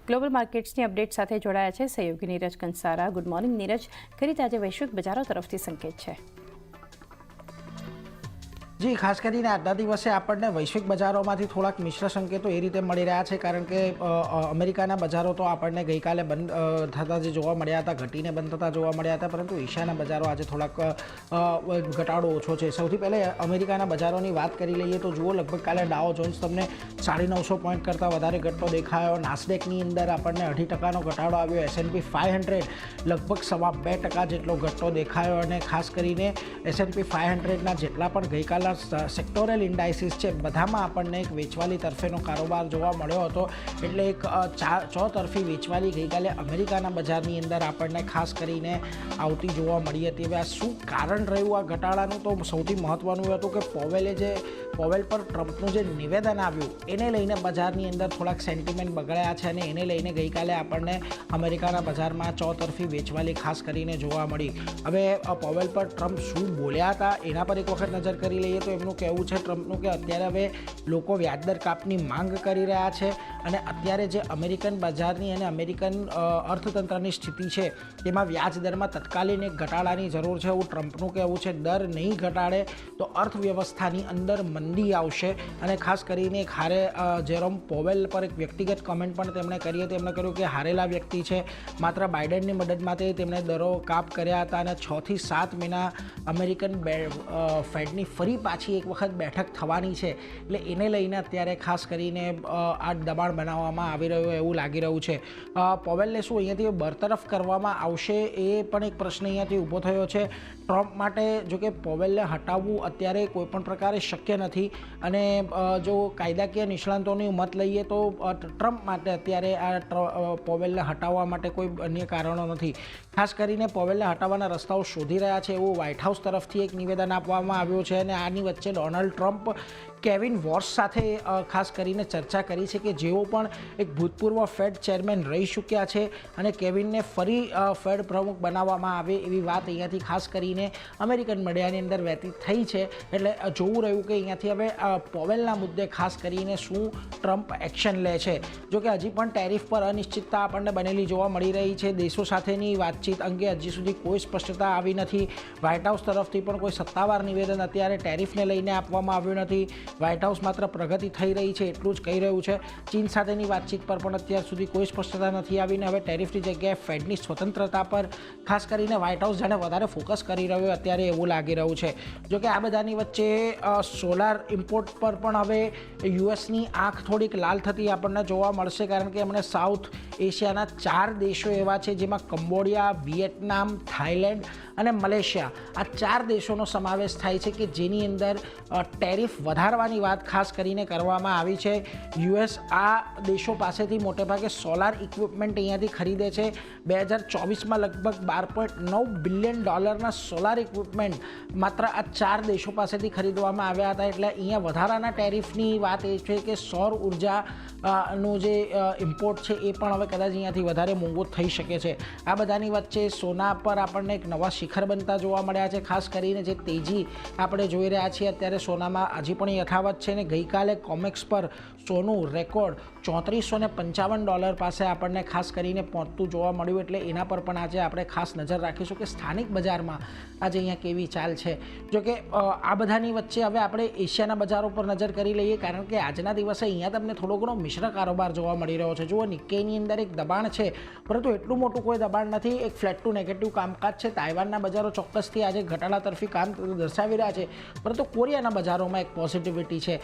Global માર્કેટ્સની update સાથે જોડાયા છે સહયોગી નીરજ કંસારા. Good morning Neeraj. કઈ રીતે આજે વૈશ્વિક બજારો તરફથી સંકેત છે? જી, ખાસ કરીને આજના દિવસે આપણને વૈશ્વિક બજારોમાંથી થોડાક મિશ્ર સંકેતો એ રીતે મળી રહ્યા છે, કારણ કે અમેરિકાના બજારો તો આપણને ગઈકાલે બંધ થતા જે જોવા મળ્યા હતા, ઘટીને બંધ થતા જોવા મળ્યા હતા, પરંતુ એશિયાના બજારો આજે થોડાક ઘટાડો ઓછો છે. સૌથી પહેલાં અમેરિકાના બજારોની વાત કરી લઈએ તો જુઓ, લગભગ કાલે ડાઉ જોન્સ તમને 950 પોઈન્ટ કરતાં વધારે ઘટતો દેખાયો. નાસ્ડેકની અંદર આપણને 2.5% ઘટાડો આવ્યો. S&P 500 લગભગ 2.25% જેટલો ઘટતો દેખાયો. અને ખાસ કરીને S&P 500ના જેટલા પણ ગઈકાલે સેક્ટોરલ ઇન્ડાઇસીસ છે બધામાં આપણને એક વેચવાલી તરફેનો કારોબાર જોવા મળ્યો હતો. એટલે એક ચોતરફી વેચવાલી ગઈકાલે અમેરિકાના બજારની અંદર આપણને ખાસ કરીને આવતી જોવા મળી હતી. હવે આ શું કારણ રહ્યું આ ઘટાડાનું? તો સૌથી મહત્ત્વનું હતું કે પોવેલ પર ટ્રમ્પનું જે નિવેદન આવ્યું એને લઈને બજારની અંદર થોડાક સેન્ટિમેન્ટ બગડ્યા છે, અને એને લઈને ગઈકાલે આપણને અમેરિકાના બજારમાં ચોતરફી વેચવાલી ખાસ કરીને જોવા મળી. હવે પોવેલ પર ટ્રમ્પ શું બોલ્યા હતા એના પર એક વખત નજર કરી લઈએ તો એમનું કહેવું છે ટ્રમ્પનું કે અત્યારે હવે લોકો વ્યાજદર કાપની માંગ કરી રહ્યા છે, અને અત્યારે જે અમેરિકન બજારની અને અમેરિકન અર્થતંત્રની સ્થિતિ છે તેમાં વ્યાજ દરમાં તત્કાલીન એક ઘટાડાની જરૂર છે એવું ટ્રમ્પનું કહેવું છે. દર નહીં ઘટાડે તો અર્થવ્યવસ્થાની અંદર મંદી આવશે. અને ખાસ કરીને એક જેરોમ પોવેલ પર એક વ્યક્તિગત કમેન્ટ પણ તેમણે કરી હતી. તેમણે કહ્યું કે હારેલા વ્યક્તિ છે, માત્ર બાઇડનની મદદ માટે તેમણે દરો કાપ કર્યા હતા, અને 6 થી 7 મહિના અમેરિકન ફેડની ફરી પાછી એક વખત બેઠક થવાની છે. એટલે એને લઈને અત્યારે ખાસ કરીને આ દબાણ બનાવવામાં આવી રહ્યું એવું લાગી રહ્યું છે. પોવેલને શું અહીંયાથી બરતરફ કરવામાં આવશે એ પણ એક પ્રશ્ન અહીંયાથી ઊભો થયો છે ટ્રમ્પ માટે. જો કે પોવેલને હટાવવું અત્યારે કોઈપણ પ્રકારે શક્ય નથી, અને જો કાયદાકીય નિષ્ણાંતોની મત લઈએ તો ટ્રમ્પ માટે અત્યારે આ પોવેલને હટાવવા માટે કોઈ અન્ય કારણો નથી. ખાસ કરીને પોવેલને હટાવવાના રસ્તાઓ શોધી રહ્યા છે એવું વ્હાઇટ હાઉસ તરફથી એક નિવેદન આપવામાં આવ્યું છે. અને આની વચ્ચે ડોનાલ્ડ ટ્રમ્પ કેવિન વોર્સ સાથે ખાસ કરીને ચર્ચા કરી છે કે જેઓ પણ એક ભૂતપૂર્વ ફેડ ચેરમેન રહી ચૂક્યા છે, અને કેવિનને ફરી ફેડ પ્રમુખ બનાવવામાં આવે એવી વાત અહીંયાથી ખાસ કરીને અમેરિકન મીડિયાની અંદર વહેતી થઈ છે. એટલે જોવું રહ્યું કે અહીંયાથી હવે પોવેલના મુદ્દે ખાસ કરીને શું ટ્રમ્પ એક્શન લે છે. જોકે હજી પણ ટેરિફ પર અનિશ્ચિતતા આપણને બનેલી જોવા મળી રહી છે. દેશો સાથેની વાતચીત અંગે હજી સુધી કોઈ સ્પષ્ટતા આવી નથી. વ્હાઇટ હાઉસ તરફથી પણ કોઈ સત્તાવાર નિવેદન અત્યારે ટેરિફને લઈને આપવામાં આવ્યું નથી. વ્હાઇટ હાઉસ માત્ર પ્રગતિ થઈ રહી છે એટલું જ કહી રહ્યું છે. ચીન સાથેની વાતચીત પર પણ અત્યાર સુધી કોઈ સ્પષ્ટતા નથી આવીને હવે ટેરિફની જગ્યાએ ફેડની સ્વતંત્રતા પર ખાસ કરીને વ્હાઇટ હાઉસ જાણે વધારે ફોકસ કરી રહ્યું અત્યારે એવું લાગી રહ્યું છે. જોકે આ બધાની વચ્ચે સોલાર ઇમ્પોર્ટ પર પણ હવે યુએસની આંખ થોડીક લાલ થતી આપણને જોવા મળશે, કારણ કે એમણે સાઉથ એશિયાના 4 દેશો એવા છે જેમાં કંબોડિયા, વિયેટનામ, થાઇલેન્ડ અને મલેશિયા, આ 4 દેશોનો સમાવેશ થાય છે કે જેની અંદર ટેરિફ વધારવાની વાત ખાસ કરીને કરવામાં આવી છે. યુએસ આ દેશો પાસેથી મોટેભાગે સોલાર ઇક્વિપમેન્ટ અહીંયાથી ખરીદે છે. 2024માં લગભગ $12.9 બિલિયન સોલાર ઇક્વિપમેન્ટ માત્ર આ 4 દેશો પાસેથી ખરીદવામાં આવ્યા હતા. એટલે અહીંયા વધારાના ટેરિફની વાત એ છે કે સૌર ઉર્જાનું જે ઇમ્પોર્ટ છે એ પણ હવે કદાચ અહીંયાથી વધારે મોંઘું થઈ શકે છે. આ બધાની વચ્ચે સોના પર આપણને એક નવા શિખર બનતા જોવા મળ્યા છે. ખાસ કરીને જે તેજી આપણે જોઈ રહ્યા છીએ અત્યારે સોનામાં હજી પણ યથાવત છે. ને ગઈકાલે કોમેક્સ પર સોનું રેકોર્ડ $3455 પાસે આપણને ખાસ કરીને પહોંચતું જોવા મળ્યું. એટલે એના પર પણ આજે આપણે ખાસ નજર રાખીશું કે સ્થાનિક બજારમાં આજે અહીંયા કેવી ચાલ છે. જોકે આ બધાની વચ્ચે હવે આપણે એશિયાના બજારો પર નજર કરી લઈએ, કારણ કે આજના દિવસે અહીંયા તમને થોડો ઘણો મિશ્ર કારોબાર જોવા મળી રહ્યો છે. જુઓ, નિક્કેઈની અંદર એક દબાણ છે, પરંતુ એટલું મોટું કોઈ દબાણ નથી. એક ફ્લેટ ટુ નેગેટિવ કામકાજ છે. તાઇવાનના બજારો ચોક્કસથી આજે ઘટાડા તરફી કામ દર્શાવી રહ્યા છે, પરંતુ કોરિયાના બજારોમાં એક પોઝિટિવિટી છે.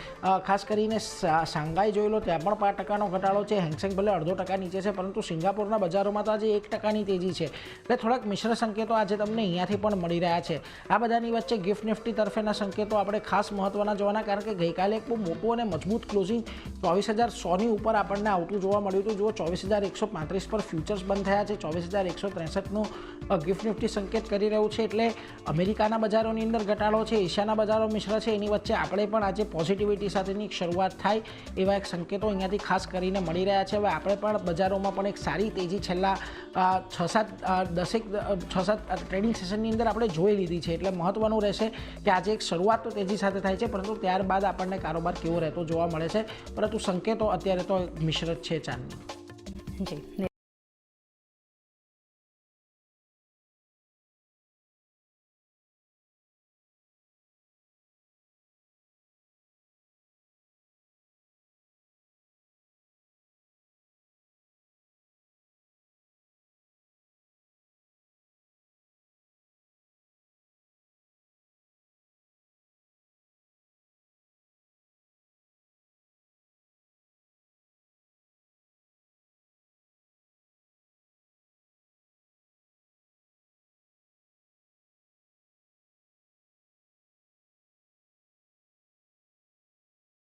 ખાસ કરીને શાંઘાઈ જોઈ લો, ત્યાં પણ 5% ઘટાડો છે. હેંગસેંગ ભલે 0.5% નીચે છે, પરંતુ સિંગાપુરના બજારોમાં તો આજે 1%ની તેજી છે. એટલે થોડાક મિશ્ર સંકેતો આજે તમને અહીંયાથી પણ મળી રહ્યા છે. આ બધાની વચ્ચે ગિફ્ટ નિફ્ટી તરફેના સંકેતો આપણે ખાસ મહત્વના જોવાના, કારણ કે ગઈકાલે એક બહુ મોટું અને મજબૂત ક્લોઝિંગ 24,100ની ઉપર આપણને આવતું જોવા મળ્યું હતું. જુઓ, 24,135 પર ફ્યુચર્સ બંધ થયા છે. 24,163નું ગિફ્ટ નિફ્ટી સંકેત કરી રહ્યું છે. એટલે અમેરિકાના બજારોની અંદર ઘટાડો છે, એશિયાના બજારો મિશ્ર છે. એની વચ્ચે આપણે પણ આજે પોઝિટિવિટી સાથેની એક શરૂઆત થાય એવા એક સંકેતો અહીંયાથી ખાસ કરીને મળી રહ્યા છે. હવે આપણે પણ બજારોમાં પણ એક સારી તેજી છેલ્લા 6-7 ટ્રેડિંગ સેશનની અંદર આપણે જોઈ લીધી છે. એટલે મહત્વનું રહેશે કે આજે એક શરૂઆત તો તેજી સાથે થાય છે, પરંતુ ત્યારબાદ આપણને કારોબાર કેવો રહેતો જોવા મળે છે. પરંતુ સંકેતો અત્યારે તો મિશ્ર જ છે ચાલની. જી